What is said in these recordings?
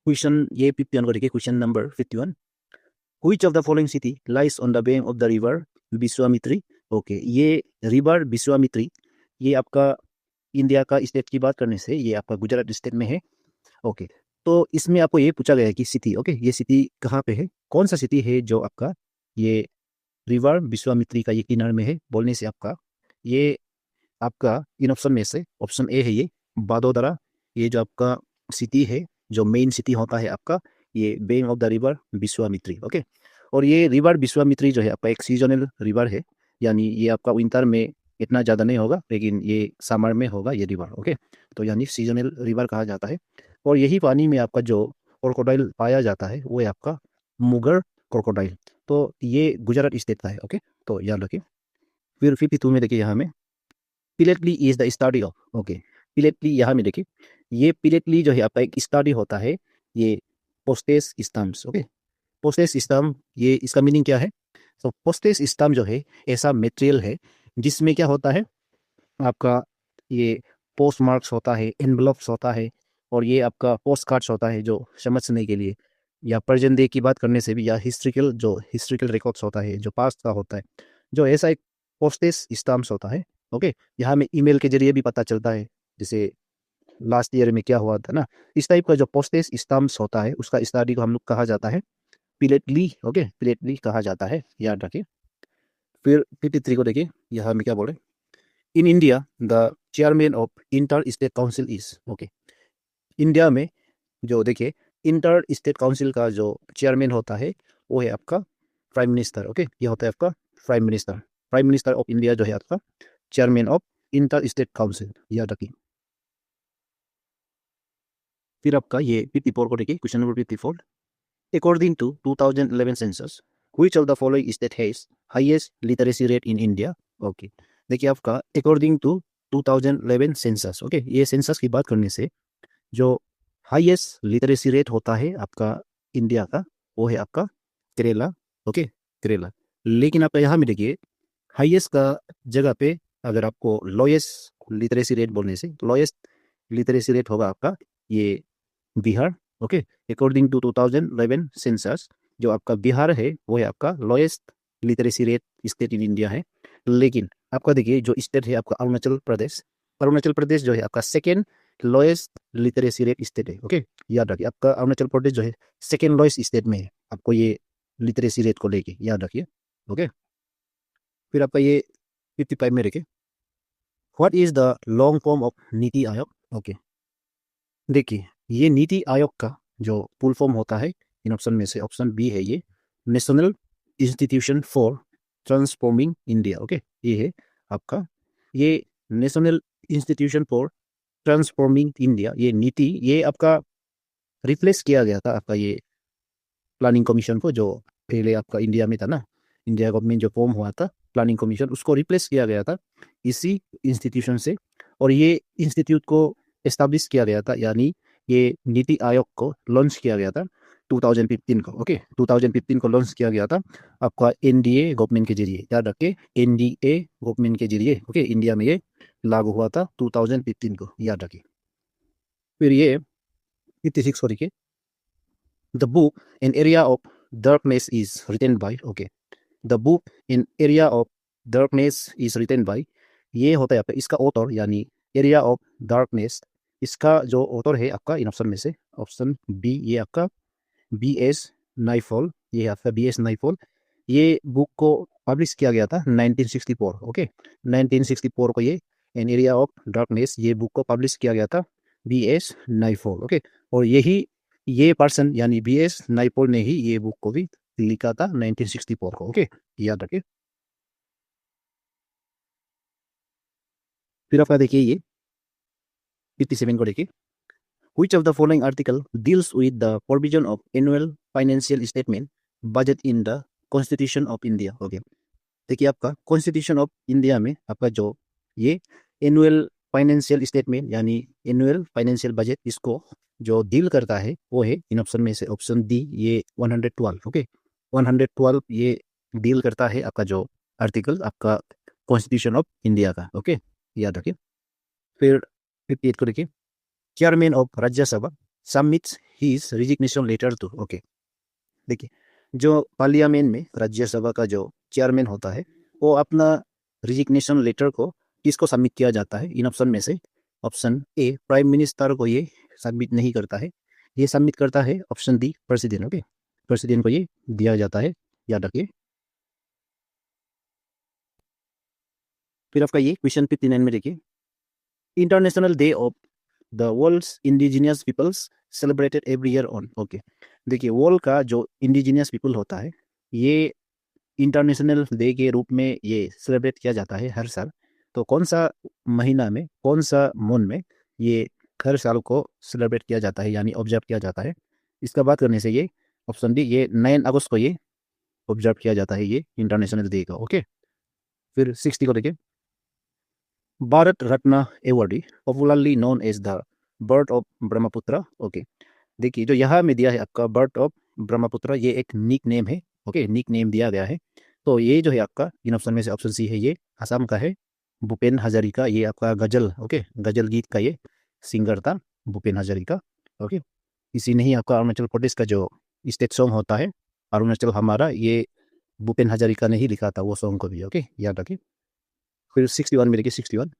Question ये 51 को देखिए, question number 51। Which of the following city lies on the bank of the river Vishwamitri? Okay, ये river Vishwamitri, ये आपका इंडिया का स्टेट की बात करने से ये आपका गुजरात स्टेट में है। ओके, तो इसमें आपको ये पूछा गया है कि सिटी, ओके, ये सिटी कहाँ पे है, कौन सा सिटी है जो आपका ये रिवर विश्वामित्री का ये किनारे में है बोलने से ये आपका इन ऑप्शन में से ऑप्शन ए है ये बादोदरा। ये जो आपका सिटी है, जो मेन सिटी होता है आपका, ये bank of the river Vishwamitri. Okay, और ये रिवर विश्वामित्री जो है आपका एक सीजनल रिवर है, यानी ये आपका विंटर में इतना ज़्यादा नहीं होगा, लेकिन ये समर में होगा ये रिवर। ओके, तो यानी सीजनल रिवर कहा जाता है। और यही पानी में आपका जो क्रोकोडाइल पाया जाता है वो है आपका मुगर क्रोकोडाइल। तो ये गुजरात स्टेट का है। ओके, तो याद रखिए। फिर 52 में देखिए, यहाँ में philately is the study of. Okay, philately यहाँ में देखिए, ये पिलेटली जो है आपका एक स्टडी होता है ये postage stumps. Okay, postage stump, ये इसका मीनिंग क्या है? तो पोस्टेज स्टम्प जो है ऐसा मटेरियल है जिसमें क्या होता है आपका ये पोस्ट मार्क्स होता है, एनवलप्स होता है, और ये आपका पोस्ट कार्ड्स होता है जो समझने के लिए, या प्रेजेंट डे की बात करने से भी, या हिस्ट्रिकल रिकॉर्ड्स होता है जो पास्ट का होता है, जो ऐसा एक पोस्टेज स्टम्प्स होता है। ओके, यहाँ में ईमेल के जरिए भी पता चलता है, जैसे लास्ट ईयर में क्या हुआ था ना, इस टाइप का जो पोस्टेज स्टम्प्स होता है उसका स्टडी को हम लोग कहा जाता है पिलेटली। ओके, पिलेटली कहा जाता है, याद रखिए। फिर 53 को देखिए, यहाँ में क्या बोले, in India the chairman of inter state council is. Okay, India में जो देखिए इंटर स्टेट काउंसिल का जो चेयरमैन होता है वो है आपका प्राइम मिनिस्टर। ओके, ये होता है आपका प्राइम मिनिस्टर ऑफ इंडिया जो है आपका chairman of inter state council, याद रखिए। फिर आपका ये 54 को देखिए, question number 54। According to 2011 census which of the following state has highest literacy rate in India? Okay, देखिए आपका अकॉर्डिंग टू 2011 सेंसस, ओके, ये सेंसस की बात करने से जो हाईएस्ट लिटरेसी रेट होता है आपका इंडिया का वो है आपका केरला। ओके, केरला। लेकिन आप यहाँ में देखिए हाईएस्ट का जगह पे अगर आपको लोएस्ट लिटरेसी रेट बोलने से, लोएस्ट लिटरेसी रेट होगा आपका ये Bihar. Okay, according to 2011 census जो आपका बिहार है वो है आपका lowest literacy rate state in India है। लेकिन आपका देखिए जो स्टेट है आपका अरुणाचल प्रदेश, अरुणाचल प्रदेश जो है आपका second lowest literacy rate state है। ओके, याद रखिए, आपका अरुणाचल प्रदेश जो है सेकेंड लोएस्ट स्टेट में है आपको ये लिटरेसी रेट को लेके, याद रखिए। ओके, फिर आपका ये 55 में रखिए, what is the long form of NITI Aayog? Okay, देखिए ये नीति आयोग का जो फुल फॉर्म होता है इन ऑप्शन में से ऑप्शन बी है ये national institution for transforming India. Okay, ये है आपका ये national institution for transforming India. ये नीति ये आपका रिप्लेस किया गया था आपका ये प्लानिंग कमीशन को, जो पहले आपका इंडिया में था ना, इंडिया गवर्नमेंट जो फॉर्म हुआ था प्लानिंग कमीशन, उसको रिप्लेस किया गया था इसी इंस्टीट्यूशन से। और ये इंस्टीट्यूट को एस्टाब्लिश किया गया था, यानी ये नीति आयोग को लॉन्च किया गया था 2015 को। ओके, 2015 को लॉन्च किया गया था आपका एनडीए गवर्नमेंट के जरिए, याद रखिए एनडीए गवर्नमेंट के जरिए। ओके, इंडिया में ये लागू हुआ था 2015 को, याद रखिए। फिर ये 56 को देखिए, the book an area of darkness is written by. Okay, the book in area of darkness is written by, ये होता है आपका इसका ऑथर, यानी एरिया ऑफ डार्कनेस, इसका जो ऑथर है आपका इन ऑप्शन में से ऑप्शन बी, ये आपका बी.एस. नाइफॉल, ये आपका बी.एस. नाइफॉल। ये बुक को पब्लिश किया गया था 1964। ओके, 1964 को ये एन एरिया ऑफ डार्कनेस ये बुक को पब्लिश किया गया था बी.एस. नाइफॉल। ओके, और यही ये पर्सन यानी बी.एस. नाइफॉल ने ही ये बुक को भी लिखा था 1964 को। ओके, याद रखिए। फिर आपका देखिए ये 57 को देखिए, Which of the following article deals with the provision of annual financial statement budget in the Constitution of India? Okay, देखिए आपका कॉन्स्टिट्यूशन ऑफ इंडिया में आपका जो ये एनुअल फाइनेंशियल स्टेटमेंट यानी एनुअल फाइनेंशियल बजट, इसको जो डील करता है वो है इन ऑप्शन में से ऑप्शन डी, ये 112। ओके, 112 ये डील करता है आपका जो आर्टिकल आपका कॉन्स्टिट्यूशन ऑफ इंडिया का। ओके, याद रखिए। फिर 58 को देखिए, chairman of Rajya Sabha submits his resignation letter to, okay देखिए जो पार्लियामेंट में राज्यसभा का जो चेयरमैन होता है वो अपना रिजिग्नेशन लेटर को किसको सबमिट किया जाता है इन ऑप्शन में से? ऑप्शन ए प्राइम मिनिस्टर को ये सबमिट नहीं करता है, ये सबमिट करता है option D president. Okay president को ये दिया जाता है, याद रखिए। फिर आपका ये क्वेश्चन 59 में देखिए, international day of the world's indigenous peoples celebrated every year on, okay देखिए वर्ल्ड का जो इंडिजिनियस पीपल होता है ये इंटरनेशनल डे के रूप में ये सेलिब्रेट किया जाता है हर साल। तो कौन सा महीना में, कौन सा मंथ में ये हर साल को सेलिब्रेट किया जाता है यानी ऑब्जर्व किया जाता है? इसका बात करने से ये ऑप्शन डी ये 9 अगस्त को ये ऑब्जर्व किया जाता है ये इंटरनेशनल डे का। ओके फिर 60 को देखिए, Bharat Ratna awardee popularly known as the bard of Brahmaputra. Okay देखिए जो यहाँ में दिया है आपका बर्ड ऑफ ब्रह्मपुत्र ये एक निक नेम है। ओके निक नेम दिया गया है। तो ये जो है आपका इन ऑप्शन में से ऑप्शन सी है, ये असम का है भूपेन हजारिका, ये आपका गजल, ओके गजल गीत का ये सिंगर था भूपेन हजारिका। ओके इसी नहीं आपका अरुणाचल प्रदेश का जो स्टेट सॉन्ग होता है अरुणाचल हमारा, ये भूपेन हजारिका ने ही लिखा था वो सॉन्ग को भी। ओके याद रखिए। फिर 61 में देखिए 61,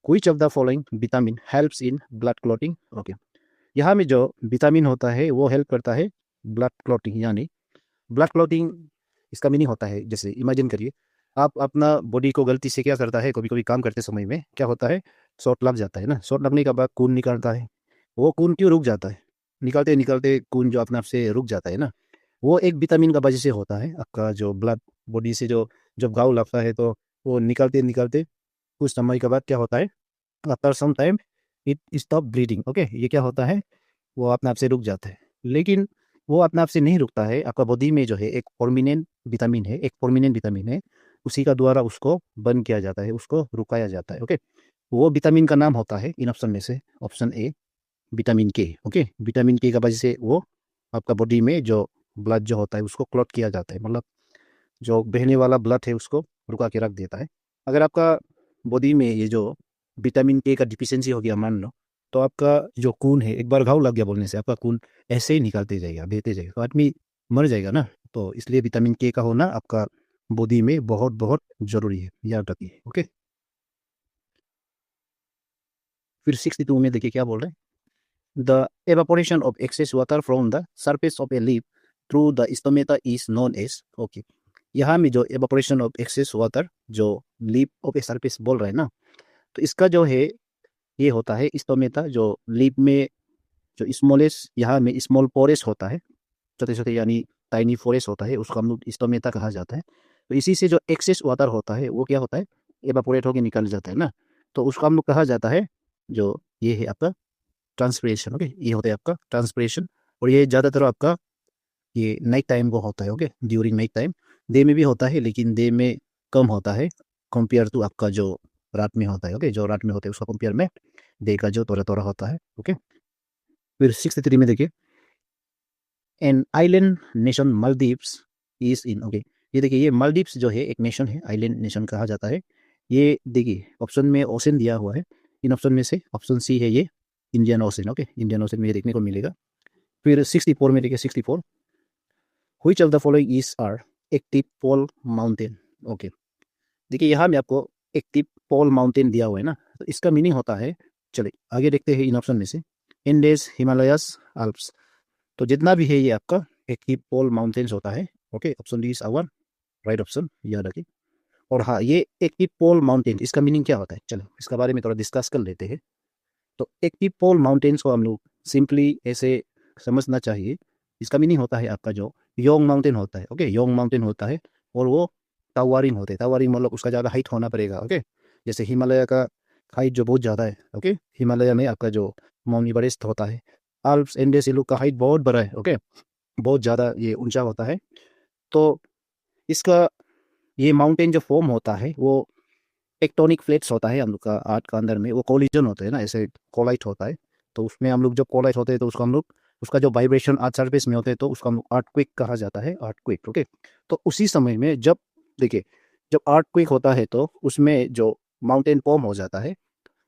Which of the following vitamin helps in blood clotting? Okay यहाँ में जो विटामिन होता है वो हेल्प करता है ब्लड क्लॉटिंग, यानी ब्लड क्लॉटिंग इसका मीनिंग होता है, जैसे इमेजिन करिए आप अपना बॉडी को गलती से क्या करता है, कभी कभी काम करते समय में क्या होता है शॉट लग जाता है ना, शॉट लगने के बाद खून निकलता है, वो खून क्यों रुक जाता है? निकलते निकलते खून जो अपने आप से रुक जाता है ना, वो एक विटामिन का वजह से होता है। आपका जो ब्लड बॉडी से जो जब घाव लगता है तो वो निकलते निकलते कुछ समय के बाद क्या होता है, after some time it stop bleeding. Okay ये क्या होता है, वो अपने आप से रुक जाता है। लेकिन वो अपने आप से नहीं रुकता है, आपका बॉडी में जो है एक परमानेंट विटामिन है, एक परमानेंट विटामिन है, उसी का द्वारा उसको बंद किया जाता है, उसको रुकाया जाता है। ओके वो विटामिन का नाम होता है इन ऑप्शन में से ऑप्शन ए विटामिन के। ओके विटामिन के का वजह से वो आपका बॉडी में जो ब्लड जो होता है उसको क्लॉट किया जाता है, मतलब जो बहने वाला ब्लड है उसको रुका के रख देता है। अगर आपका बॉडी में ये जो विटामिन के का डिफिशियंसी हो गया मान लो, तो आपका जो खून है एक बार घाव लग गया बोलने से आपका खून ऐसे ही निकालते जाएगा, बहते जाएगा, तो आदमी मर जाएगा ना। तो इसलिए विटामिन के का होना आपका बॉडी में बहुत बहुत जरूरी है, याद रखिए। ओके फिर 62 में देखिए क्या बोल रहे हैं, the evaporation of excess water from the surface of a leaf through the stomata is known as. Okay यहाँ में जो एवापोरेशन ऑफ एक्सेस वाटर जो लीफ ऑफ ए सरफेस बोल रहे हैं ना, तो इसका जो है ये होता है स्टोमेटा, जो लीफ में जो स्मॉलेस्ट यहाँ में स्मॉल पोरेस होता है, छोटे छोटे यानी टाइनी फोरेस होता है, उसको हम लोग स्टोमेटा कहा जाता है। तो इसी से जो एक्सेस वाटर होता है वो क्या होता है एवापोरेट होकर निकल जाता है ना, तो उसको हम लोग कहा जाता है जो ये है आपका ट्रांसपिरेशन। ओके ये होता है आपका ट्रांसपिरेशन, और ये ज़्यादातर आपका ये नाइट टाइम को होता है। Okay during night time, day में भी होता है लेकिन डे में कम होता है कंपेयर टू आपका जो रात में होता है। ओके जो रात में होता है उसका कंपेयर में डे का जो थोड़ा थोड़ा होता है। ओके फिर 63 में देखिए, an island nation Maldives is in. Okay ये देखिए ये मालदीव्स जो है एक नेशन है, आइलैंड नेशन कहा जाता है। ये देखिए ऑप्शन में ओशन दिया हुआ है, इन ऑप्शन में से ऑप्शन सी है ये Indian ocean. Okay Indian ocean में ये देखने को मिलेगा। फिर 64 में देखिए 64, which of the following is are active pole mountain. Okay देखिए यहाँ में आपको एक्टिव पोल माउंटेन दिया हुआ है ना, तो इसका मीनिंग होता है, चलिए आगे देखते हैं इन ऑप्शन में से, इंडेस, हिमालयस, आल्प्स। तो जितना भी है ये आपका एक्टिव पोल माउंटेन्स होता है। Okay option D is our right option, याद रखिए। और हाँ ये एक्टिव पोल माउंटेन इसका मीनिंग क्या होता है, चलो इसका बारे में थोड़ा डिस्कस कर लेते हैं। तो एक्टिव पोल माउंटेन्स को हम लोग सिंपली ऐसे समझना चाहिए, इसका मीनिंग होता है आपका जो योंग माउंटेन होता है। ओके योंग माउंटेन होता है और वो टावरिंग होते हैं, टावरिंग मतलब उसका ज़्यादा हाइट होना पड़ेगा। ओके जैसे हिमालय का हाइट जो बहुत ज़्यादा है, ओके हिमालय में आपका जो माउंट एवरेस्ट होता है, आल्प्स एंडेस ये लोग का हाइट बहुत बड़ा है। ओके बहुत ज़्यादा ये ऊंचा होता है। तो इसका ये माउंटेन जो फॉर्म होता है वो टेक्टोनिक प्लेट्स होता है हम लोग का आर्ट का अंदर में, वो कोलिजन होते हैं ना, ऐसे कोलाइट होता है। तो उसमें हम लोग जब कोलाइट होते हैं तो उसको हम लोग उसका जो वाइब्रेशन अर्थ सरफेस में होते हैं तो उसको हम लोग अर्थक्वेक कहा जाता है, अर्थक्वेक। ओके तो उसी समय में जब देखिए जब अर्थक्वेक होता है तो उसमें जो माउंटेन फॉर्म हो जाता है,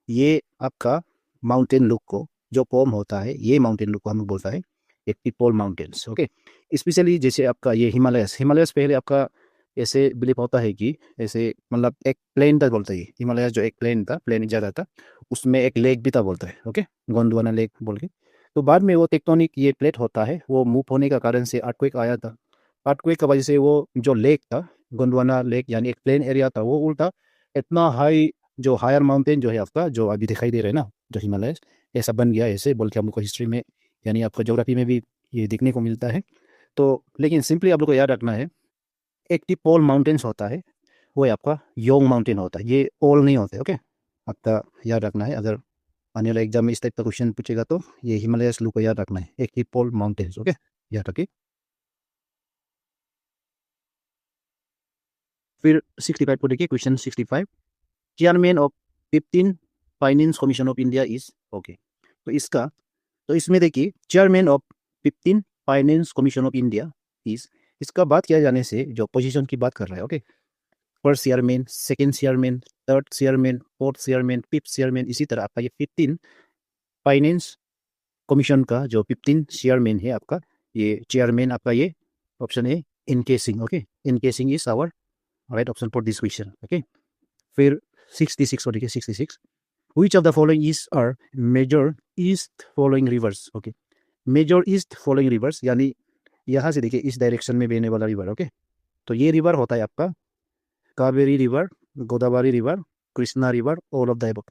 ये आपका माउंटेन लुक को जो फॉर्म होता है ये माउंटेन को हम बोलता है एक्टिव पोल माउंटेन्स। ओके, स्पेशली जैसे आपका ये हिमालयस पहले आपका ऐसे बिलीव होता है कि ऐसे मतलब एक प्लेन था बोलते हैं, हिमालय जो एक प्लेन था, प्लेन ज़्यादा था, उसमें एक लेक भी था बोलता है। ओके, गोंडवाना लेक बोल के। तो बाद में वो टेक्टोनिक ये प्लेट होता है वो मूव होने का कारण से अर्थक्वेक आया था। अर्थक्वेक की वजह से वो जो लेक था, गोंडवाना लेक यानी एक प्लेन एरिया था, वो उल्टा इतना हाई जो हायर माउंटेन जो है आपका जो अभी दिखाई दे रहा है ना, जो हिमालय ऐसा बन गया ऐसे बोल के हम लोग को हिस्ट्री में यानी आपको ज्योग्राफी में भी ये देखने को मिलता है। तो लेकिन सिंपली आप लोग को याद रखना है, एक्टिव पोल माउंटेन्स होता है वो आपका योंग माउंटेन होता है, ये ओल नहीं होते। ओके, आपका याद रखना है, अगर आने वाले एग्जाम में इस टाइप का क्वेश्चन पूछेगा तो ये हिमालयस लू को याद रखना है, एक्टिव पोल माउंटेन्स। ओके, याद रखिए। फिर 65 को देखिए, question 65, chairman of 15 finance commission of India is. Okay, तो इसका तो इसमें देखिए chairman of 15 finance commission of India is, इसका बात किया जाने से जो पोजीशन की बात कर रहा है। Okay, first chairman, second chairman, third chairman, fourth chairman, fifth chairman, इसी तरह आपका ये 15 फाइनेंस कमीशन का जो 15 चेयरमैन है आपका, ये चेयरमैन आपका ये ऑप्शन है इनके सिंह। ओके, इनके Singh is our right option for this question. Okay, फिर 66 को देखिए, 66, which of the following is are major east following rivers। Okay, major east following rivers यानी यहाँ से देखिए इस डायरेक्शन में बहने वाला रिवर। ओके, तो ये रिवर होता है आपका Kaveri river, Godavari river, Krishna river, all of the above.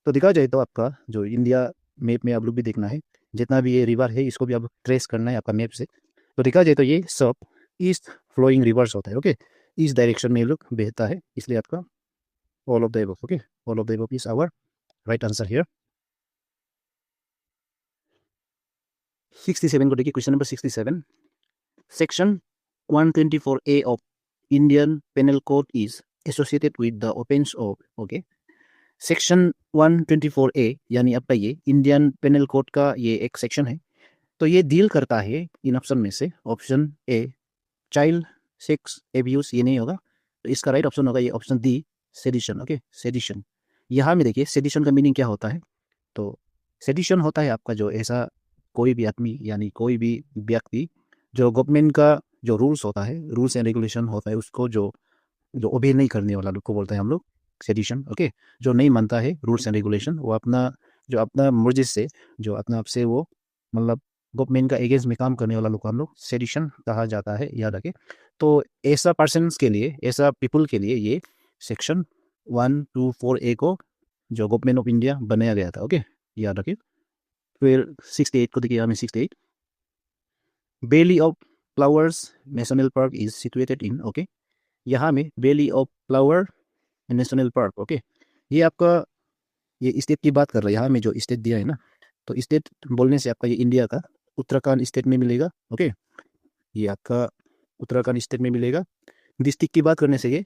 तो देखा जाए तो आपका जो इंडिया मैप में आप लोग भी देखना है, जितना भी ये रिवर है इसको भी आप ट्रेस करना है आपका मैप से। तो देखा जाए तो ये सब ईस्ट फ्लोइंग रिवर्स होता है। ओके, इस डायरेक्शन में ये लोग बहता है, इसलिए आपका all of the above. Okay, all of the above is our right answer here. 67 को देखिए, question number 67, section 124A of Indian Penal Code is associated with the offense of। Okay, section 124A यानी आपका ये Indian penal code का ये एक section है, तो ये डील करता है इन ऑप्शन में से option a child sex abuse, ये नहीं होगा, तो इसका राइट ऑप्शन होगा ये option D sedition. Okay, sedition. यहाँ में देखिए सेडिशन का मीनिंग क्या होता है, तो सेडिशन होता है आपका जो ऐसा कोई भी आदमी यानी कोई भी व्यक्ति जो गवर्नमेंट का जो रूल्स होता है, रूल्स एंड रेगुलेशन होता है, उसको जो जो ओबे नहीं करने वाला लोग को बोलते हैं हम लोग सेडिशन। ओके, जो नहीं मानता है रूल्स एंड रेगुलेशन, वो अपना जो अपना मर्जी से जो अपना आप से वो मतलब गवर्नमेंट का एगेंस्ट में काम करने वाला लोग को हम लोग सेडिशन कहा जाता है, याद रखें। तो ऐसा पर्सन के लिए, ऐसा पीपल के लिए ये सेक्शन 124A को जो गवर्नमेंट ऑफ इंडिया बनाया गया था। ओके, याद रखिए। फिर 68 को देखिए, हमें 68, belly of flowers national park is situated in. Okay, यहाँ में belly of flower national park. Okay, ये आपका ये स्टेट की बात कर रहा है, यहाँ में जो स्टेट दिया है ना, तो स्टेट बोलने से आपका ये इंडिया का उत्तराखंड स्टेट में मिलेगा। ओके, ये आपका उत्तराखंड स्टेट में मिलेगा। डिस्ट्रिक्ट की बात करने से ये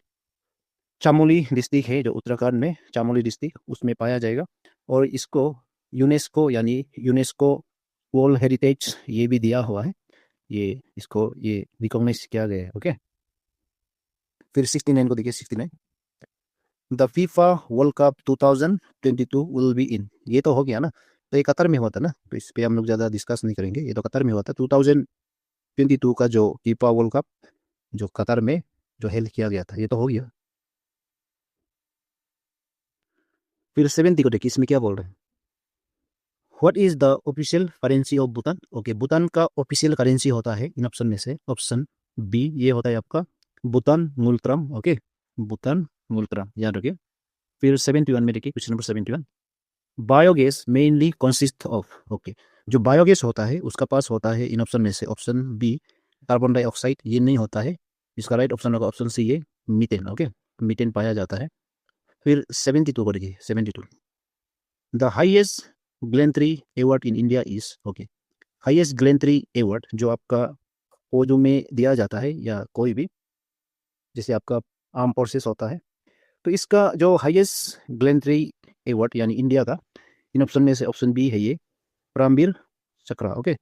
चामोली डिस्ट्रिक्ट है जो उत्तराखंड में, चामोली डिस्ट्रिक्ट उसमें पाया जाएगा, और इसको यूनेस्को यानी यूनेस्को वर्ल्ड हेरिटेज ये भी दिया हुआ है, ये इसको ये रिकॉग्नाइज किया गया है। ओके, फिर 69 को देखिए, 69, the FIFA world cup 2022 will be in. ये तो हो गया ना, तो ये कतर में हुआ था ना, तो इस पे हम लोग ज़्यादा डिस्कस नहीं करेंगे, ये तो कतर में हुआ था 2022 का जो फीफा वर्ल्ड कप जो कतर में जो हेल्ड किया गया था, ये तो हो गया। फिर 70 को देखिए, इसमें क्या बोल रहे हैं, what is the official currency of Bhutan. Okay, Bhutan का ऑफिशियल करेंसी होता है इन ऑप्शन में से ऑप्शन बी, ये होता है आपका भूटान मुल्ट्रम। ओके, भूटान मुल्ट्रम, याद रखिए। फिर 71 में देखिए, question number 71, biogas mainly consist of. Okay, जो बायोगैस होता है उसका पास होता है इन ऑप्शन में से ऑप्शन बी कार्बन डाइऑक्साइड, ये नहीं होता है, इसका राइट ऑप्शन होगा ऑप्शन सी ये मीथेन। ओके, मीथेन पाया जाता है। फिर 72 को देखिए, 72, the highest gallantry award in India is. Okay, highest gallantry award जो आपका फौजों में दिया जाता है या कोई भी जैसे आपका आर्म फोर्सेस होता है, तो इसका जो हाईएस्ट ग्लेंट्री अवार्ड यानी इंडिया का इन ऑप्शन में से ऑप्शन बी है ये परमवीर चक्र। ओके,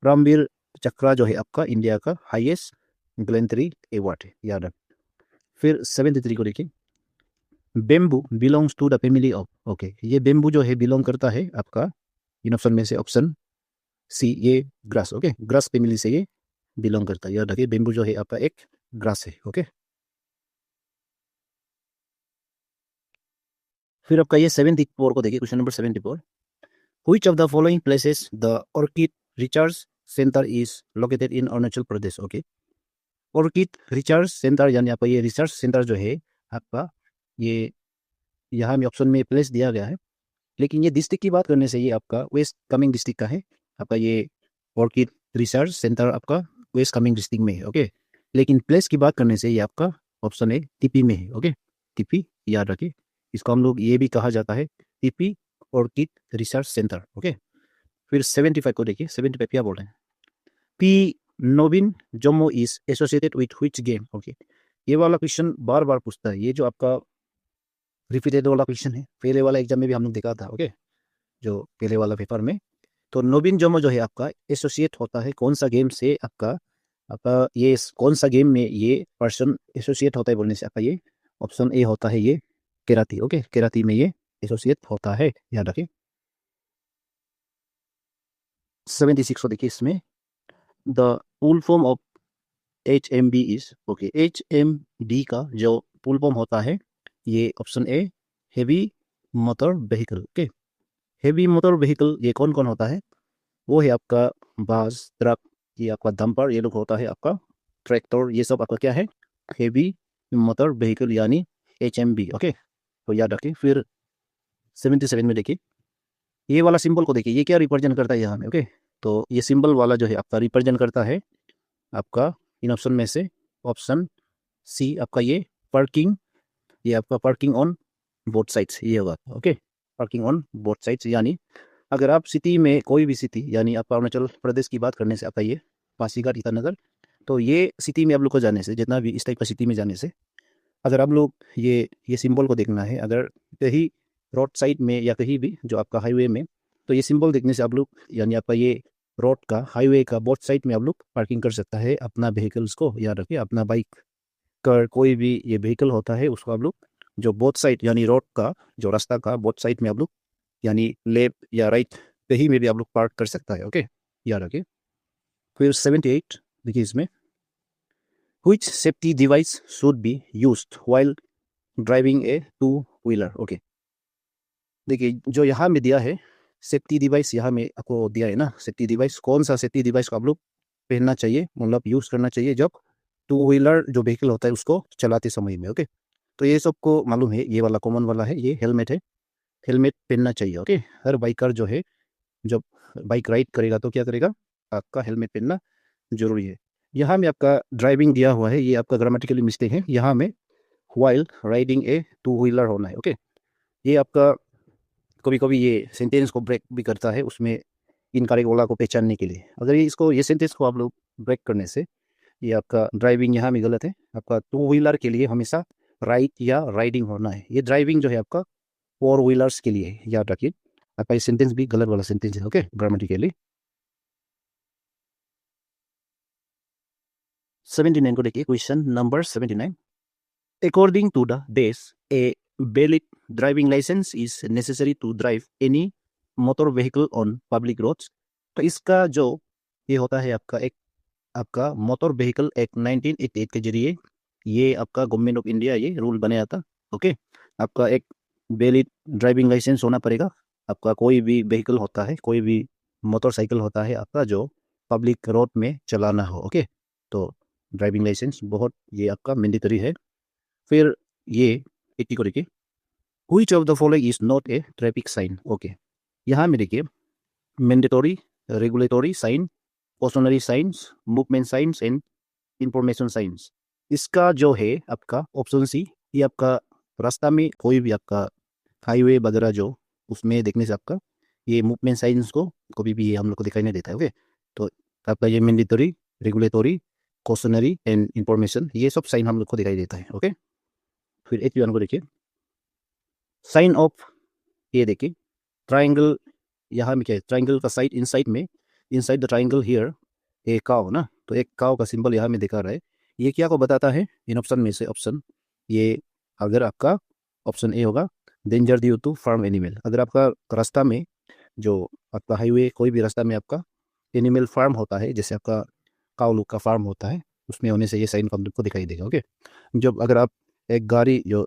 परमवीर चक्र जो है आपका इंडिया का हाईएस्ट ग्लेंट्री अवार्ड है, याद रख। फिर 73 को देखिए, bamboo belongs to the family of. Okay, ये बेम्बू जो है बिलोंग करता है आपका इन ऑप्शन में से ऑप्शन सी ये ग्रास। ओके, ग्रास फैमिली से ये बिलोंग करता है। याद रखिए बेम्बू जो है आपका एक ग्रास है। ओके, फिर आपका ये 74 को देखिए, question number 74। Which of the following places the Orchid Research Center is located in Arunachal Pradesh? Okay, orchid research centre यानी आपका ये रिसर्च सेंटर जो है आपका, ये यहाँ में ऑप्शन में प्लेस दिया गया है, लेकिन ये डिस्ट्रिक्ट की बात करने से ये आपका वेस्ट कामेंग डिस्ट्रिक्ट का है। आपका ये ऑर्किड रिसर्च सेंटर आपका वेस्ट कामेंग डिस्ट्रिक्ट में है। ओके, लेकिन प्लेस की बात करने से ये आपका ऑप्शन है टीपी में है। ओके, टीपी याद रखिए, इसको हम लोग ये भी कहा जाता है TP orchid research centre. Okay, फिर 75 को देखिए, 75 क्या बोल रहे हैं? P Nobin Jomo is associated with which game? Okay, ये वाला क्वेश्चन बार बार पूछता है, ये जो आपका रिपीटेड वाला क्वेश्चन है, पहले वाला एग्जाम में भी हम लोग देखा था। ओके, जो पहले वाला पेपर में, तो नोबिन जोमो जो है आपका एसोसिएट होता है कौन सा गेम से? आपका आपका ये कौन सा गेम में ये पर्सन एसोसिएट होता है बोलने से आपका ये ऑप्शन ए होता है ये केराती। ओके, केराती में ये एसोसिएट होता है, याद रखिए। 76 को देखिए, इसमें the full form of HMB is. Okay, HMB का जो फुल फॉर्म होता है ये option A heavy motor vehicle. Okay, heavy motor vehicle ये कौन कौन होता है? वो है आपका बस, ट्रक, ये आपका डंपर, ये लोग होता है आपका ट्रैक्टर, ये सब आपका क्या है? हेवी मोटर व्हीकल यानी HMB। ओके, तो याद रखिए। फिर 77 में देखिए, ये वाला सिंबल को देखिए, ये क्या रिप्रेजेंट करता है यहाँ में? ओके, तो ये सिंबल वाला जो है आपका रिप्रेजेंट करता है आपका इन ऑप्शन में से ऑप्शन सी आपका ये पार्किंग, ये आपका पार्किंग ऑन बोथ साइड्स ये होगा। Okay, parking on both sides यानी अगर आप सिटी में कोई भी सिटी यानी आपका अरुणाचल प्रदेश की बात करने से आपका ये पासीघाट ईटानगर, तो ये सिटी में आप लोग को जाने से, जितना भी इस टाइप का सिटी में जाने से, अगर आप लोग ये सिंबल को देखना है, अगर कहीं रोड साइड में या कहीं भी जो आपका हाईवे में, तो ये सिंबल देखने से आप लोग यानी आपका ये रोड का हाईवे का बोथ साइड में आप लोग पार्किंग कर सकता है अपना व्हीकल्स को। याद रखिए, अपना बाइक का कोई भी ये व्हीकल होता है उसको आप लोग जो बोथ साइड यानी रोड का जो रास्ता का बोथ साइड में आप लोग यानी लेफ्ट या राइट कहीं में भी आप लोग पार्क कर सकता है। ओके, याद रखिए। फिर 78 देखिए, इसमें which safety device should be used while driving a two wheeler? Okay, देखिए जो यहाँ में दिया है सेफ्टी डिवाइस, यहाँ में आपको दिया है ना सेफ्टी डिवाइस, कौन सा सेफ्टी डिवाइस को आप लोग पहनना चाहिए, मतलब यूज करना चाहिए जब टू व्हीलर जो व्हीकल होता है उसको चलाते समय में? ओके, तो ये सबको मालूम है, ये वाला कॉमन वाला है, ये हेलमेट है, हेलमेट पहनना चाहिए। ओके, हर बाइकर जो है जब बाइक राइड करेगा तो क्या करेगा? आपका हेलमेट पहनना जरूरी है। यहाँ में आपका ड्राइविंग दिया हुआ है, ये आपका ग्रामेटिकली मिस्टेक है, यहाँ में वाइल राइडिंग ए टू व्हीलर होना है। ओके, ये आपका कभी कभी ये सेंटेंस को ब्रेक भी करता है उसमें इनकरेक्ट वाला को पहचानने के लिए। अगर ये इसको ये सेंटेंस को आप लोग ब्रेक करने से ये आपका ड्राइविंग यहाँ में गलत है, आपका टू व्हीलर के लिए हमेशा राइड या राइडिंग होना है, ये ड्राइविंग जो है आपका फोर व्हीलर्स के लिए है, याद रखिए। आपका ये सेंटेंस भी गलत वाला सेंटेंस है। Okay, grammatically. 79 को देखिए, question number 79। According to the DES, a valid driving license is necessary to drive any motor vehicle on public roads। तो इसका जो ये होता है आपका एक आपका मोटर व्हीकल एक्ट 1988 के जरिए ये आपका गवर्नमेंट ऑफ इंडिया ये रूल बनाया था। ओके, आपका एक वैलिड ड्राइविंग लाइसेंस होना पड़ेगा। आपका कोई भी व्हीकल होता है, कोई भी मोटरसाइकिल होता है आपका जो पब्लिक रोड में चलाना हो। ओके, तो ड्राइविंग लाइसेंस बहुत ये आपका मैंडेटरी है। फिर ये 80 को देखिए, which of the following is not a traffic sign? Okay, यहाँ में देखिए mandatory, regulatory sign, cautionary signs, movement signs and information signs. इसका जो है आपका ऑप्शन सी, ये आपका रास्ता में कोई भी आपका हाईवे वगैरह जो उसमें देखने से आपका ये मूवमेंट साइंस को कभी भी ये हम लोग को दिखाई नहीं देता है। ओके, तो आपका ये mandatory, regulatory, cautionary and information ये सब साइन हम लोग को दिखाई देता है। ओके, फिर 81 को देखिए, साइन ऑफ ये देखिए ट्राइंगल, यहाँ में क्या है? ट्राइंगल का साइड इनसाइड में, इनसाइड द ट्राइंगल हियर ए काव ना, तो एक काव का सिंबल यहाँ में दिखा रहा है। ये क्या को बताता है? इन ऑप्शन में से ऑप्शन ये अगर आपका ऑप्शन ए होगा danger due to farm animal, अगर आपका रास्ता में जो आपका हाईवे कोई भी रास्ता में आपका एनिमल फार्म होता है, जैसे आपका काऊ लोग का फार्म होता है, उसमें होने से ये साइन पब्लिक को दिखाई देगा। ओके, जब एक गाड़ी जो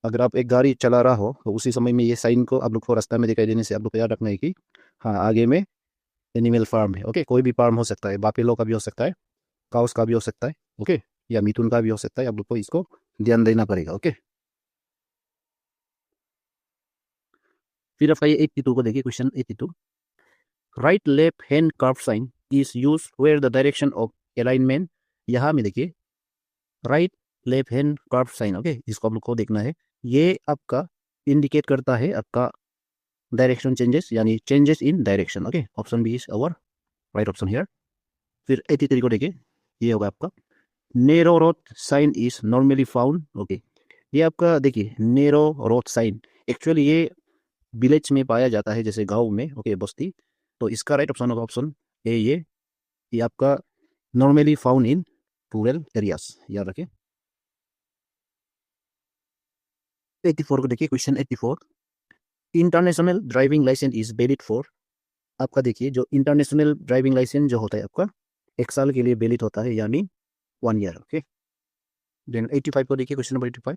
अगर आप एक गाड़ी चला रहा हो तो उसी समय में ये साइन को आप लोग को रास्ता में दिखाई देने से आप लोग को याद रखना है कि हाँ, आगे में एनिमल फार्म है। ओके, कोई भी फार्म हो सकता है, बापेलो का भी हो सकता है, काउस का भी हो सकता है, ओके, या मिथुन का भी हो सकता है। आप लोग को इसको ध्यान देना पड़ेगा। ओके, फिर आपका ये 82 को देखिए, question 82। Right left hand curve sign is use where the direction of alignment. यहाँ में देखिए right left hand curve sign, okay, इसको आप लोग को देखना है। ये आपका इंडिकेट करता है आपका डायरेक्शन चेंजेस, यानी changes in direction. Okay, option B is our right option here. फिर 83 को देखिए, ये होगा आपका narrow road sign is normally found. Okay, ये आपका देखिए नेरो रोड साइन एक्चुअली ये विलेज में पाया जाता है, जैसे गांव में, ओके, बस्ती। तो इसका राइट ऑप्शन होगा ऑप्शन ए, ये आपका normally found in rural areas, याद रखें। 84 को देखिए, question 84। International driving licence is valid for. आपका देखिए जो इंटरनेशनल ड्राइविंग लाइसेंस जो होता है आपका 1 साल के लिए वैलिड होता है, यानी 1 ईयर। ओके, देन 85 को देखिए, question number 85।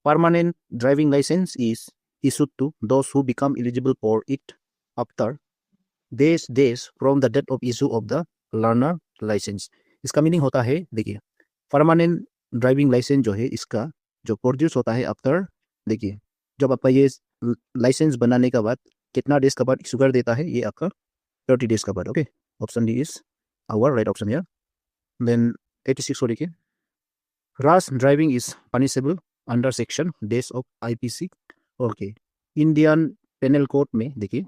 Permanent driving licence is issued to those who become eligible for it after days from the date of issue of the learner license। इसका मीनिंग होता है, देखिए परमानेंट ड्राइविंग लाइसेंस जो है इसका जो प्रोड्यूस होता है आफ्टर, देखिए जब आपका ये लाइसेंस बनाने के बाद कितना डेज के बाद इशू कर देता है, ये आपका 30 डेज के बाद। Okay, option D is our right option here. Then 86 को देखिए, rash driving is punishable under section days of IPC. Okay, Indian penal code में देखिए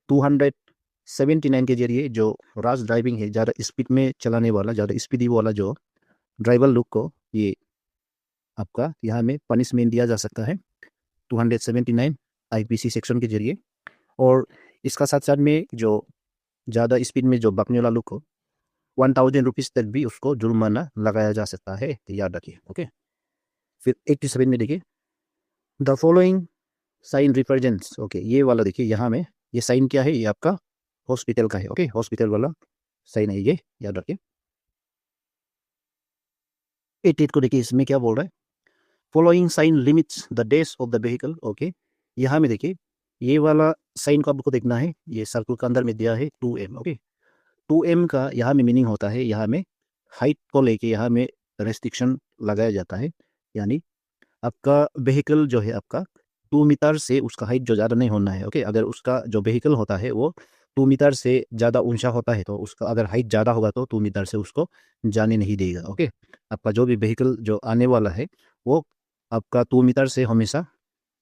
279 के जरिए जो रैश ड्राइविंग है, ज़्यादा स्पीड में चलाने वाला, ज़्यादा स्पीडी वाला जो ड्राइवर लोग को ये आपका यहाँ में पनिशमेंट दिया जा सकता है 279 आईपीसी सेक्शन के जरिए। और इसका साथ साथ में जो ज़्यादा स्पीड में जो भागने वाला लोग को 1000 रुपीज़ तक भी उसको जुर्माना लगाया जा सकता है, तो याद रखिए। ओके, फिर 87 में देखिए, the following sign represents. Okay, ये वाला देखिए यहाँ में ये साइन क्या है, ये आपका हॉस्पिटल का है। ओके, हॉस्पिटल वाला साइन है ये, याद रखिए। 88 को देखिए, इसमें क्या बोल रहा है, following sign limits the days of the vehicle. Okay, यहाँ में देखिए ये वाला साइन को आपको देखना है, ये सर्कल के अंदर में दिया है 2m। ओके, 2m का यहाँ में मीनिंग होता है, यहाँ में हाइट को लेके यहाँ में रेस्ट्रिक्शन लगाया जाता है, यानी आपका व्हीकल जो है आपका 2 मीटर से उसका हाइट जो ज़्यादा नहीं होना है। ओके, अगर उसका जो व्हीकल होता है वो 2 मीटर से ज़्यादा ऊंचा होता है तो उसका अगर हाइट ज़्यादा होगा तो 2 मीटर से उसको जाने नहीं देगा। ओके, आपका जो भी व्हीकल जो आने वाला है वो आपका 2 मीटर से हमेशा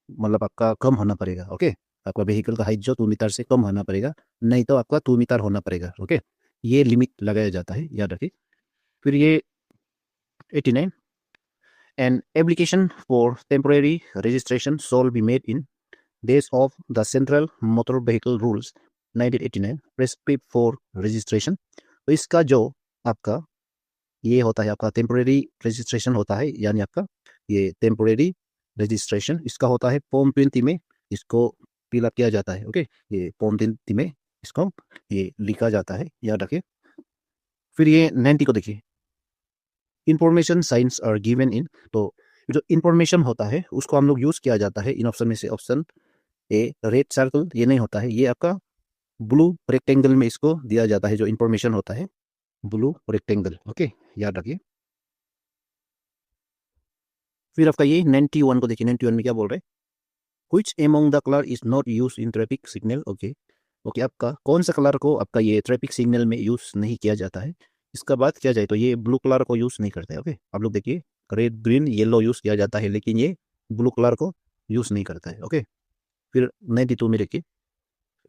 मतलब आपका कम होना पड़ेगा। ओके, आपका व्हीकल का हाइट जो 2 मीटर से कम होना पड़ेगा, नहीं तो आपका 2 मीटर होना पड़ेगा। ओके, ये लिमिट लगाया जाता है, याद रखिए। फिर ये 89, an application for temporary registration shall be made in days of the Central Motor Vehicle Rules 1989 prescribe for registration। तो इसका जो आपका ये होता है आपका टेम्पोरेरी रजिस्ट्रेशन होता है, यानी आपका ये टेम्पोरेरी रजिस्ट्रेशन इसका होता है फॉर्म 20 में, इसको फिलअप किया जाता है। ओके, ये फॉर्म 20 में इसको ये लिखा जाता है, याद रखिए। फिर ये 90 को देखिए, information signs are given in. तो जो इंफॉर्मेशन होता है उसको हम लोग यूज किया जाता है इन ऑप्शन में से ऑप्शन ए रेड सर्कल, ये नहीं होता है, ये आपका ब्लू रेक्टेंगल में इसको दिया जाता है, जो इंफॉर्मेशन होता है ब्लू रेक्टेंगल। ओके, याद रखिए। फिर आपका ये 91 को देखिए, 91 में क्या बोल रहे हैं, which among the colour is not use in traffic signal. Okay, okay, आपका कौन सा कलर को आपका ये ट्रैफिक सिग्नल में यूज नहीं किया जाता है। इसका बात किया जाए तो ये ब्लू कलर को यूज नहीं करता है। ओके, आप लोग देखिए रेड ग्रीन येलो यूज किया जाता है, लेकिन ये ब्लू कलर को यूज नहीं करता है। ओके, फिर 92 में देखिए,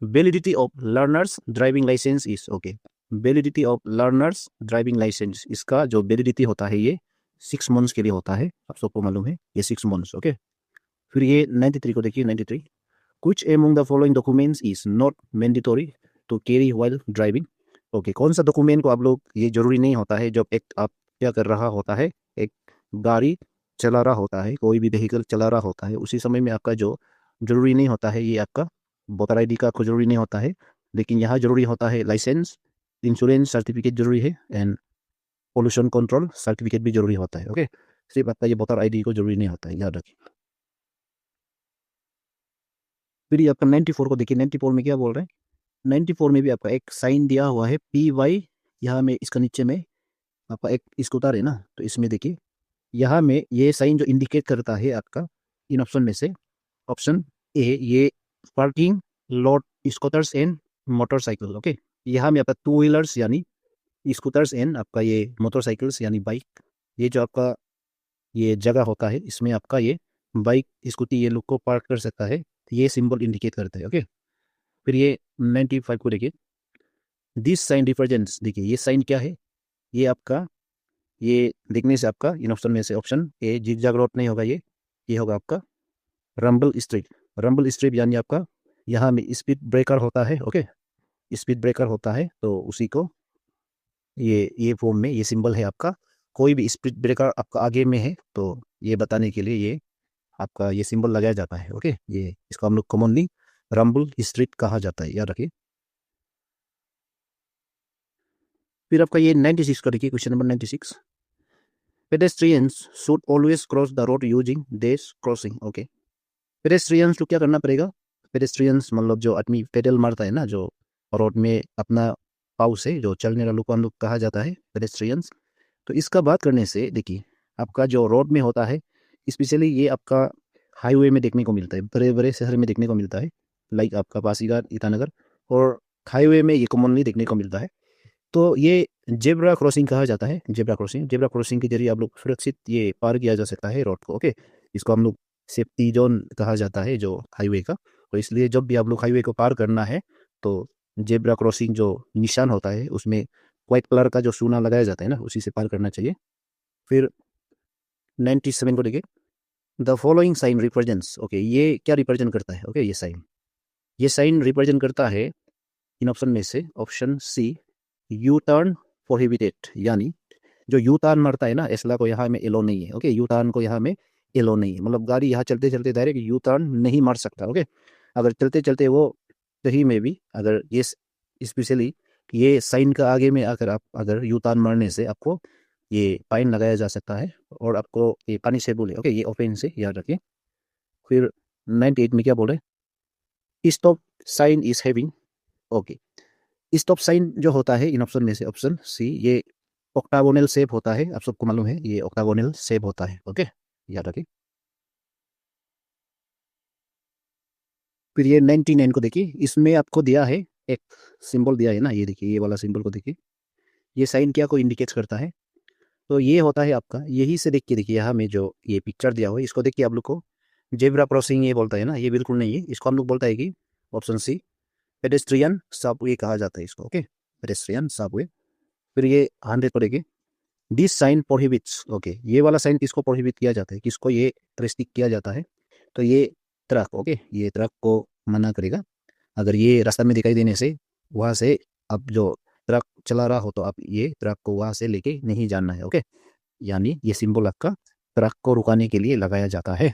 validity of learner's driving licence is. Okay, validity of learner's driving licence, इसका जो वैलिडिटी होता है ये 6 मंथ्स के लिए होता है, आप सबको मालूम है ये 6 मंथ्स। ओके, फिर ये 93 को देखिए, 93, कुछ among the following documents is not mandatory to carry while driving. Okay, कौन सा डॉक्यूमेंट को आप लोग ये जरूरी नहीं होता है जब एक आप क्या कर रहा होता है, एक गाड़ी चला रहा होता है, कोई भी व्हीकल चला रहा होता है, उसी समय में आपका जो जरूरी नहीं होता है ये आपका वोटर आईडी का कोई जरूरी नहीं होता है, लेकिन यहाँ जरूरी होता है लाइसेंस, इंश्योरेंस सर्टिफिकेट जरूरी है, एंड पोल्यूशन कंट्रोल सर्टिफिकेट भी जरूरी होता है। ओके, सिर्फ आपका ये वोटर आईडी को जरूरी नहीं होता है, याद रखिए। फिर ये आपका 94 को देखिए, 94 में क्या बोल रहे हैं। 94 में भी आपका एक साइन दिया हुआ है PY, यहाँ में इसका नीचे में आपका एक स्कूटर है ना, तो इसमें देखिए यहाँ में ये साइन जो इंडिकेट करता है आपका इन ऑप्शन में से ऑप्शन ए, ये parking lot scooters and motorcycle. Okay, यहाँ में आपका टू व्हीलर्स यानी स्कूटर्स एंड आपका ये मोटरसाइकिल्स यानी बाइक, ये जो आपका ये जगह होता है इसमें आपका ये बाइक स्कूटी ये लोग को पार्क कर सकता है, ये सिंबल इंडिकेट करता है। ओके, फिर ये 95 को देखिए, दिस साइन रिप्रेजेंट्स, देखिए ये साइन क्या है, ये आपका ये देखने से आपका इन ऑप्शन में से ऑप्शन ए जिगजैग रोड नहीं होगा, ये होगा आपका रंबल स्ट्रिप। रंबल स्ट्रिप यानी आपका यहाँ में स्पीड ब्रेकर होता है। ओके, स्पीड ब्रेकर होता है, तो उसी को ये फॉर्म में ये सिंबल है आपका। कोई भी स्पीड ब्रेकर आपका आगे में है तो ये बताने के लिए ये आपका ये सिंबल लगाया जाता है। ओके, ये इसको हम लोग कॉमनली रंबल स्ट्रिप कहा जाता है, याद रखिए। फिर आपका ये 96 का देखिए, question number 96, pedestrians should always cross the road using this crossing. Okay, pedestrians को क्या करना पड़ेगा, पेडेस्ट्रियंस मतलब जो आदमी पेडल मारता है ना, जो रोड में अपना पाँव से जो चलने वालों को हम लोग कहा जाता है पेडेस्ट्रियंस। तो इसका बात करने से देखिए आपका जो रोड में होता है, स्पेशली ये आपका हाईवे में देखने को मिलता है, बड़े बड़े शहर में देखने को मिलता है, लाइक आपका पासीघाट, ईटानगर, और हाईवे में ये कॉमनली देखने को मिलता है। तो ये जेब्रा क्रॉसिंग कहा जाता है, जेब्रा क्रॉसिंग के जरिए आप लोग सुरक्षित ये पार किया जा सकता है रोड को। ओके, इसको हम लोग सेफ्टी जोन कहा जाता है जो हाईवे का। तो इसलिए जब भी आप लोग हाईवे को पार करना है तो जेब्रा क्रॉसिंग जो निशान होता है उसमें व्हाइट कलर का जो सूना लगाया जाता है ना, उसी से पार करना चाहिए। फिर 97 को देखिए, the following sign represents. Okay, ये क्या रिप्रेजेंट करता है, ओके ये साइन रिप्रेजेंट करता है इन ऑप्शन में से option C, U turn prohibited, यानी जो यू टर्न मारता है ना एस्ला को, यहाँ में एलो नहीं है। ओके, यू टर्न को यहाँ में एलो नहीं है, मतलब गाड़ी यहाँ चलते चलते डायरेक्ट यू टर्न नहीं मार सकता। ओके, अगर चलते चलते वो कहीं में भी अगर ये स्पेशली ये साइन का आगे में अगर आप अगर यू टर्न मारने से आपको ये फाइन लगाया जा सकता है और आपको ये पनिशेबल है। ओके, ये ऑफेंस है, याद रखिए। फिर 98 में क्या बोल रहे हैं, stop sign is having. Okay, stop sign जो होता है इन ऑप्शन में से ऑप्शन सी, ये ऑक्टागोनल शेप होता है, आप सबको मालूम है ये ऑक्टागोनल शेप होता है। ओके, याद रखिए। फिर ये 99 को देखिए, इसमें आपको दिया है एक सिंबल दिया है ना, ये देखिए ये वाला सिंबल को देखिए, ये साइन क्या को इंडिकेट करता है, तो ये होता है आपका, यही से देख के देखिए यहाँ में जो ये पिक्चर दिया हुआ है इसको देख के आप लोग को जेब्रा क्रॉसिंग ये बोलता है ना, ये बिल्कुल नहीं है, इसको हम लोग बोलता है कि ऑप्शन सी पेडेस्ट्रियन सबवे कहा जाता है इसको। Okay, pedestrian Subway. फिर ये 100 को देखिए, दिस साइन प्रोहिबिट्स। ओके, ये वाला साइन किसको प्रोहिबिट किया जाता है, किसको ये रेस्ट्रिक्ट किया जाता है, तो ये ट्रक। ओके, ये ट्रक को मना करेगा, अगर ये रास्ता में दिखाई देने से वहाँ से अब जो ट्रक चला रहा हो तो आप ये ट्रक को वहाँ से लेके नहीं जाना है। ओके, यानी ये सिंबल आपका ट्रक को रुकाने के लिए लगाया जाता है।